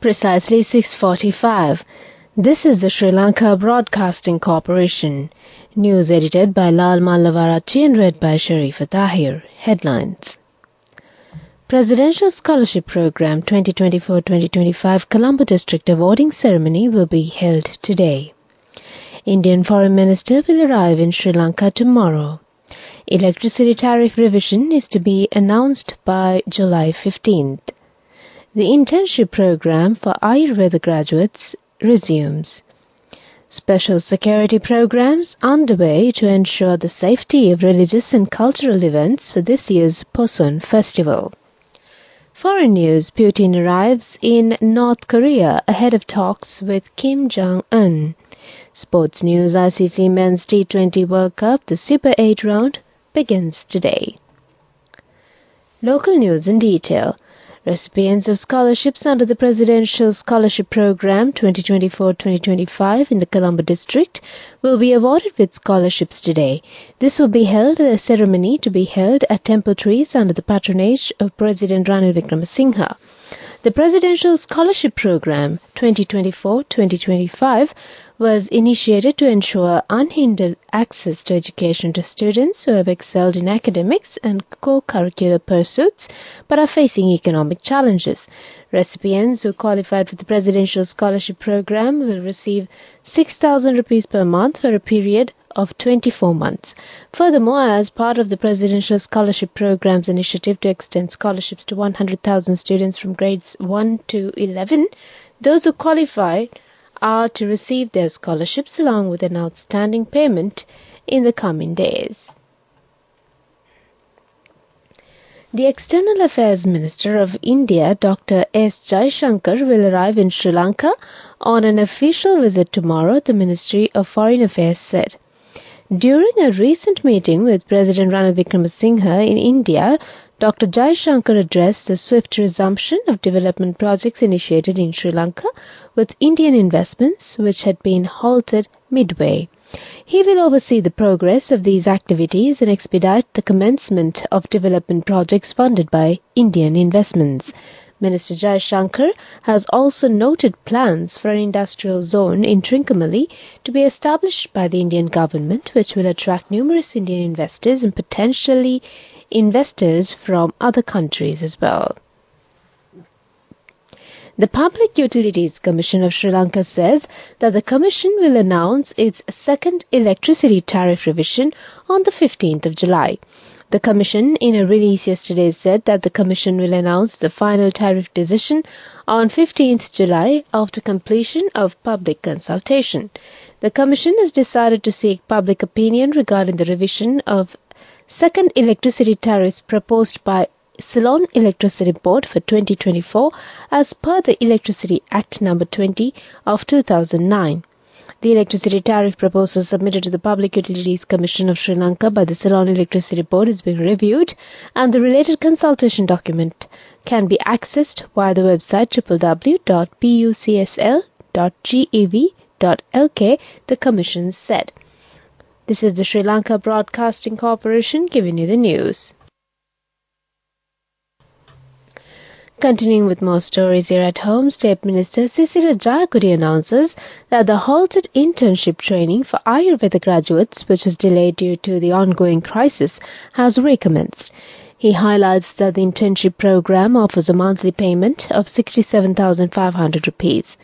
Precisely 6:45. This is the Sri Lanka Broadcasting Corporation. News edited by Lal Mallavarachi and read by Sharifa Tahir. Headlines. Presidential Scholarship Program 2024-2025 Colombo District Awarding Ceremony will be held today. Indian Foreign Minister will arrive in Sri Lanka tomorrow. Electricity tariff revision is to be announced by July 15th. The internship program for Ayurveda graduates resumes. Special security programs underway to ensure the safety of religious and cultural events for this year's Poson Festival. Foreign news: Putin arrives in North Korea ahead of talks with Kim Jong-un. Sports news: ICC Men's T20 World Cup, the Super 8 round begins today. Local news in detail. Recipients of scholarships under the Presidential Scholarship Program 2024-2025 in the Colombo District will be awarded with scholarships today. This will be held at a ceremony to be held at Temple Trees under the patronage of President Ranil Wickremesinghe. The Presidential Scholarship Program 2024-2025 was initiated to ensure unhindered access to education to students who have excelled in academics and co-curricular pursuits but are facing economic challenges. Recipients who qualified for the Presidential Scholarship Program will receive 6,000 rupees per month for a period of 24 months. Furthermore, as part of the Presidential Scholarship Program's initiative to extend scholarships to 100,000 students from grades 1 to 11, those who qualify are to receive their scholarships along with an outstanding payment in the coming days. The External Affairs Minister of India, Dr. S. Jaishankar, will arrive in Sri Lanka on an official visit tomorrow, the Ministry of Foreign Affairs said. During a recent meeting with President Ranil Wickremesinghe in India, Dr. Jaishankar addressed the swift resumption of development projects initiated in Sri Lanka with Indian investments which had been halted midway. He will oversee the progress of these activities and expedite the commencement of development projects funded by Indian investments. Minister Jaishankar has also noted plans for an industrial zone in Trincomalee to be established by the Indian government, which will attract numerous Indian investors and potentially investors from other countries as well. The Public Utilities Commission of Sri Lanka says that the Commission will announce its second electricity tariff revision on the 15th of July. The Commission, in a release yesterday, said that the Commission will announce the final tariff decision on 15th July after completion of public consultation. The Commission has decided to seek public opinion regarding the revision of second electricity tariffs proposed by Ceylon Electricity Board for 2024 as per the Electricity Act No. 20 of 2009. The electricity tariff proposal submitted to the Public Utilities Commission of Sri Lanka by the Ceylon Electricity Board is being reviewed, and the related consultation document can be accessed via the website www.pucsl.gov.lk, the Commission said. This is the Sri Lanka Broadcasting Corporation giving you the news. Continuing with more stories here at home, State Minister Sisira Jayakudi announces that the halted internship training for Ayurveda graduates, which was delayed due to the ongoing crisis, has recommenced. He highlights that the internship program offers a monthly payment of 67,500 rupees.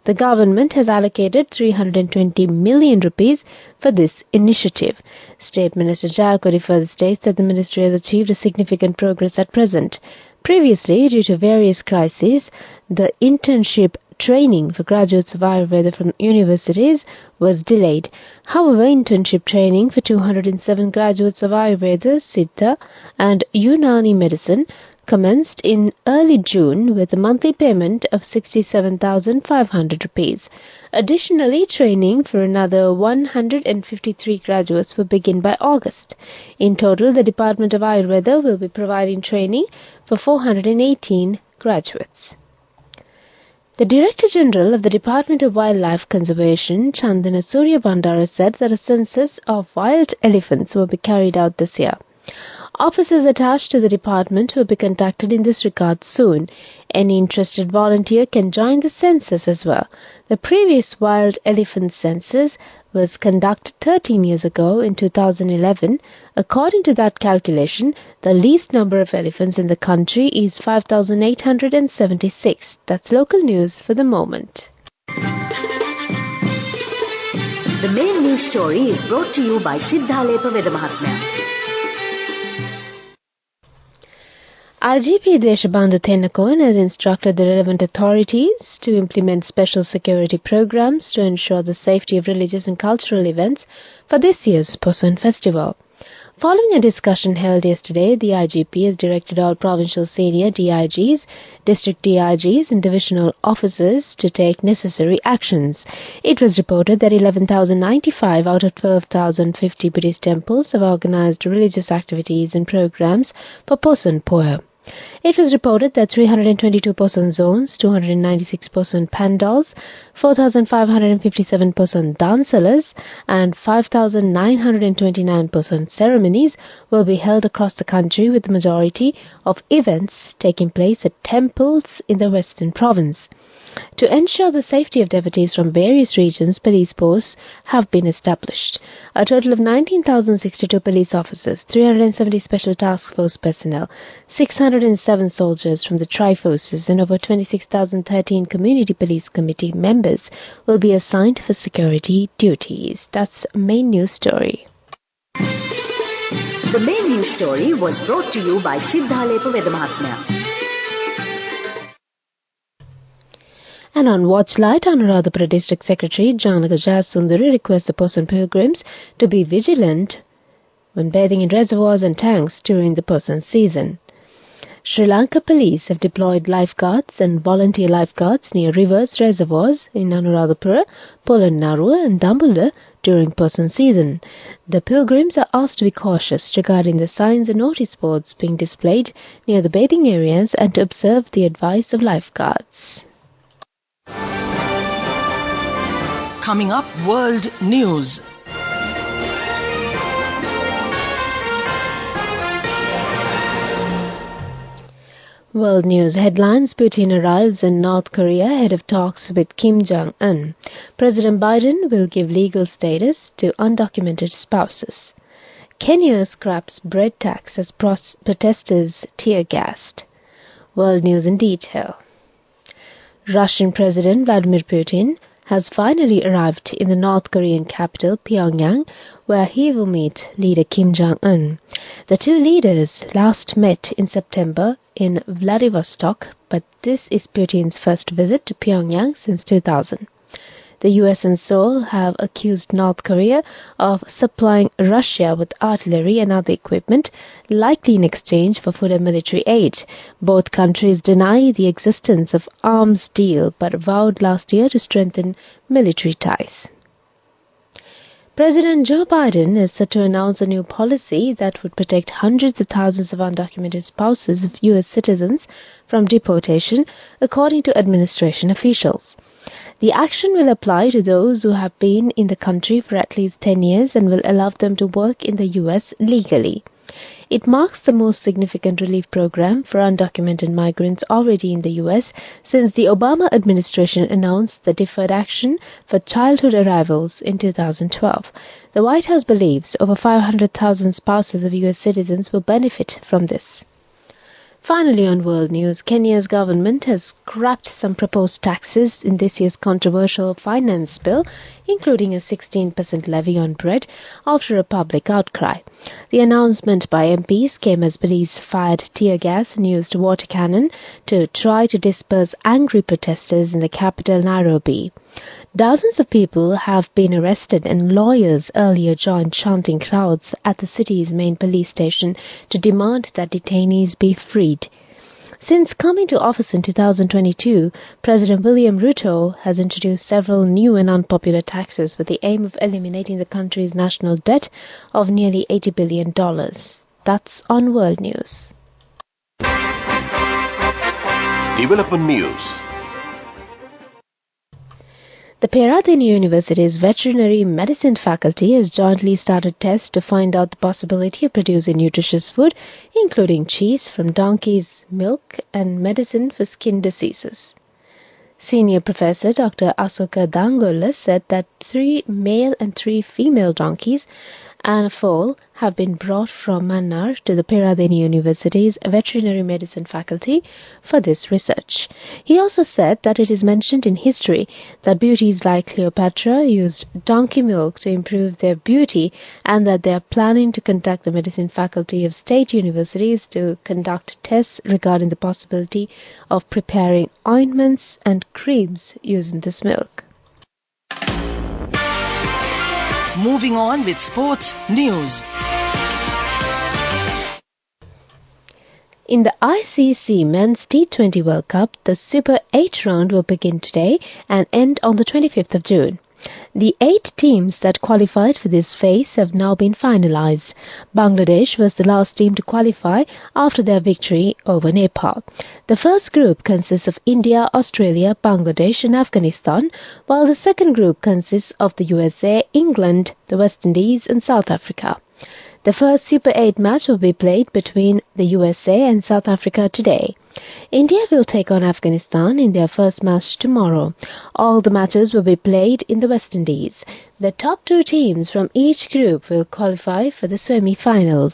The government has allocated 320 million rupees for this initiative. State Minister Jayakudi further states that the ministry has achieved a significant progress at present. Previously, due to various crises, the internship training for graduates of Ayurveda from universities was delayed. However, internship training for 207 graduates of Ayurveda, Siddha and Unani medicine commenced in early June with a monthly payment of 67,500 rupees. Additionally, training for another 153 graduates will begin by August. In total, the Department of Ayurveda will be providing training for 418 graduates. The Director General of the Department of Wildlife Conservation, Chandana Surya Bandara, said that a census of wild elephants will be carried out this year. Officers attached to the department will be contacted in this regard soon. Any interested volunteer can join the census as well. The previous wild elephant census was conducted 13 years ago in 2011. According to that calculation, the least number of elephants in the country is 5,876. That's local news for the moment. The main news story is brought to you by Sinhala Mahatmya. IGP Deshabandhu Thennakoon has instructed the relevant authorities to implement special security programs to ensure the safety of religious and cultural events for this year's Poson Festival. Following a discussion held yesterday, the IGP has directed all provincial senior DIGs, district DIGs and divisional officers to take necessary actions. It was reported that 11,095 out of 12,050 Buddhist temples have organized religious activities and programs for Poson Poya. It was reported that 322 Poson zones, 296 Poson pandals, 4,557 Poson dansalas and 5,929 Poson ceremonies will be held across the country, with the majority of events taking place at temples in the Western Province. To ensure the safety of devotees from various regions, police posts have been established. A total of 19,062 police officers, 370 special task force personnel, 607 soldiers from the Tri-Forces and over 26,013 community police committee members will be assigned for security duties. That's main news story. The main news story was brought to you by Sinhala Mahatmya. And on Watchlight, Anuradhapura District Secretary JUN Sundari requests the Poson pilgrims to be vigilant when bathing in reservoirs and tanks during the Poson season. Sri Lanka police have deployed lifeguards and volunteer lifeguards near rivers, reservoirs in Anuradhapura, Polonnaruwa and Dambulla during Poson season. The pilgrims are asked to be cautious regarding the signs and notice boards being displayed near the bathing areas and to observe the advice of lifeguards. Coming up, World News. World News headlines: Putin arrives in North Korea ahead of talks with Kim Jong-un. President Biden will give legal status to undocumented spouses. Kenya scraps bread tax as protesters tear-gassed. World News in detail. Russian President Vladimir Putin has finally arrived in the North Korean capital, Pyongyang, where he will meet leader Kim Jong-un. The two leaders last met in September in Vladivostok, but this is Putin's first visit to Pyongyang since 2000. The US and Seoul have accused North Korea of supplying Russia with artillery and other equipment, likely in exchange for food and military aid. Both countries deny the existence of arms deal, but vowed last year to strengthen military ties. President Joe Biden is set to announce a new policy that would protect hundreds of thousands of undocumented spouses of U.S. citizens from deportation, according to administration officials. The action will apply to those who have been in the country for at least 10 years and will allow them to work in the U.S. legally. It marks the most significant relief program for undocumented migrants already in the U.S. since the Obama administration announced the deferred action for childhood arrivals in 2012. The White House believes over 500,000 spouses of U.S. citizens will benefit from this. Finally, on World News, Kenya's government has scrapped some proposed taxes in this year's controversial finance bill, including a 16% levy on bread, after a public outcry. The announcement by MPs came as police fired tear gas and used water cannon to try to disperse angry protesters in the capital, Nairobi. Dozens of people have been arrested, and lawyers earlier joined chanting crowds at the city's main police station to demand that detainees be freed. Since coming to office in 2022, President William Ruto has introduced several new and unpopular taxes with the aim of eliminating the country's national debt of nearly $80 billion. That's on World News. Development News. The Peradeniya University's veterinary medicine faculty has jointly started tests to find out the possibility of producing nutritious food, including cheese from donkeys' milk and medicine for skin diseases. Senior Professor Dr. Asoka Dangola said that 3 male and 3 female donkeys and a foal have been brought from Mannar to the Peradeniya University's veterinary medicine faculty for this research. He also said that it is mentioned in history that beauties like Cleopatra used donkey milk to improve their beauty, and that they are planning to contact the medicine faculty of state universities to conduct tests regarding the possibility of preparing ointments and creams using this milk. Moving on with sports news. In the ICC Men's T20 World Cup, the Super 8 round will begin today and end on the 25th of June. The 8 teams that qualified for this phase have now been finalized. Bangladesh was the last team to qualify after their victory over Nepal. The first group consists of India, Australia, Bangladesh and Afghanistan, while the second group consists of the USA, England, the West Indies and South Africa. The first Super 8 match will be played between the USA and South Africa today. India will take on Afghanistan in their first match tomorrow. All the matches will be played in the West Indies. The top 2 teams from each group will qualify for the semi-finals.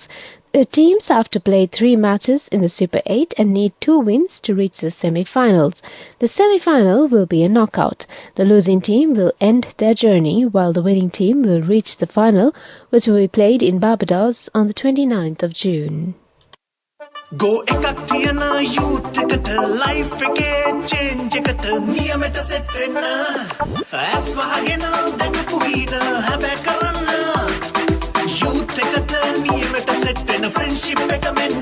The teams have to play 3 matches in the Super 8 and need 2 wins to reach the semi-finals. The semi-final will be a knockout. The losing team will end their journey, while the winning team will reach the final, which will be played in Barbados on the 29th of June. Go ekak thiyana youth eකට life එකේ change එකට නියමෙට set වෙන්න as වහගෙන දැකපු හින හැබැ කරන්න youth එකට නියමෙට set වෙන friendship එක මෙන්න.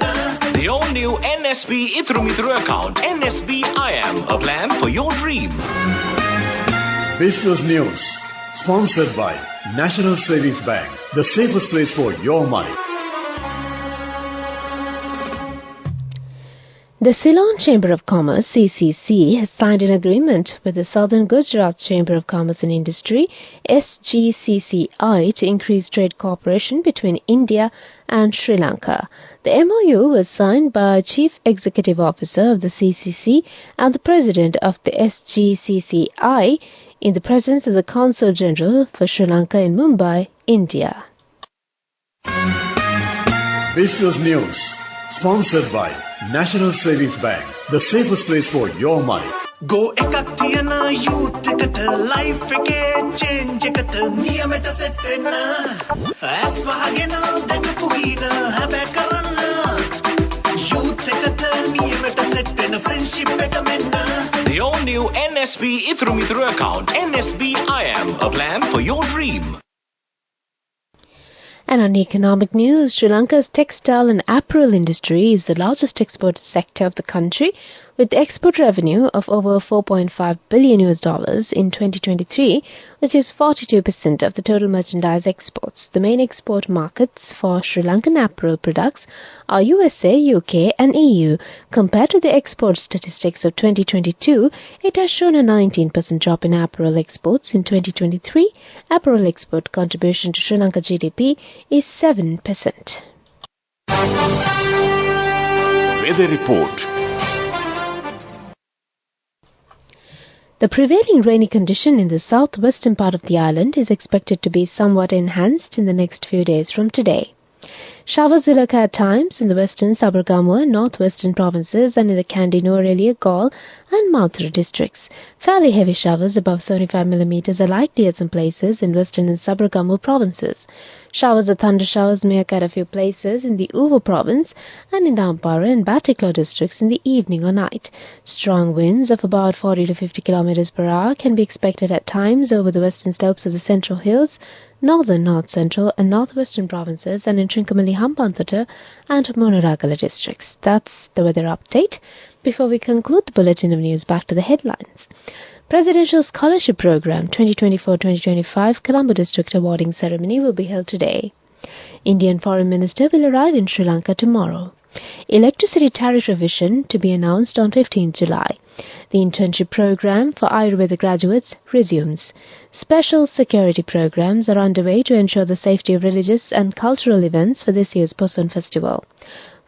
The all-new NSB Ithru Mithru account, NSB IAM, a plan for your dream. Business News, sponsored by National Savings Bank, the safest place for your money. The Ceylon Chamber of Commerce, CCC, has signed an agreement with the Southern Gujarat Chamber of Commerce and Industry, SGCCI, to increase trade cooperation between India and Sri Lanka. The MOU was signed by Chief Executive Officer of the CCC and the President of the SGCCI in the presence of the Consul General for Sri Lanka in Mumbai, India. Business News, sponsored by National Savings Bank, the safest place for your money. Go ekak thiyana youth එකට life එකේ change එකට නියමෙට set වෙන්න as වහගෙන දැකපු හින හැබැ කරන්න youth එකට නියමෙට set වෙන friendship එක මෙන්න. The all-new NSB Ithru Mithru account, NSB IAM, a plan for your dream. And on economic news, Sri Lanka's textile and apparel industry is the largest export sector of the country, with export revenue of over $4.5 billion in 2023, which is 42% of the total merchandise exports. The main export markets for Sri Lankan apparel products are USA, UK and EU. Compared to the export statistics of 2022, it has shown a 19% drop in apparel exports in 2023. Apparel export contribution to Sri Lanka GDP is 7%. Weather report. The prevailing rainy condition in the southwestern part of the island is expected to be somewhat enhanced in the next few days from today. Showers will occur at times in the western Sabargamuwa, northwestern provinces and in the Kandy, Norelia, Galle and Mathura districts. Fairly heavy showers above 75 mm are likely at some places in western and Sabargamuwa provinces. Showers or thunder showers may occur at a few places in the Uva province and in the Ampara and Batiklo districts in the evening or night. Strong winds of about 40 to 50 km per hour can be expected at times over the western slopes of the Central Hills, northern, north-central and northwestern provinces and in Trincomalee, Hambantota and Monaragala districts. That's the weather update. Before we conclude the bulletin of news, back to the headlines. Presidential Scholarship Program 2024-2025 Colombo District Awarding Ceremony will be held today. Indian Foreign Minister will arrive in Sri Lanka tomorrow. Electricity tariff revision to be announced on 15th July. The internship program for Ayurveda graduates resumes. Special security programs are underway to ensure the safety of religious and cultural events for this year's Poson Festival.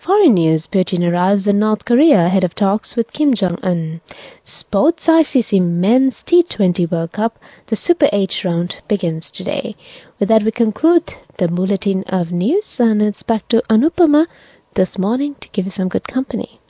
Foreign news, Putin arrives in North Korea ahead of talks with Kim Jong-un. Sports ICC Men's T20 World Cup, the Super 8 round begins today. With that, we conclude the bulletin of news, and it's back to Anupama this morning to give you some good company.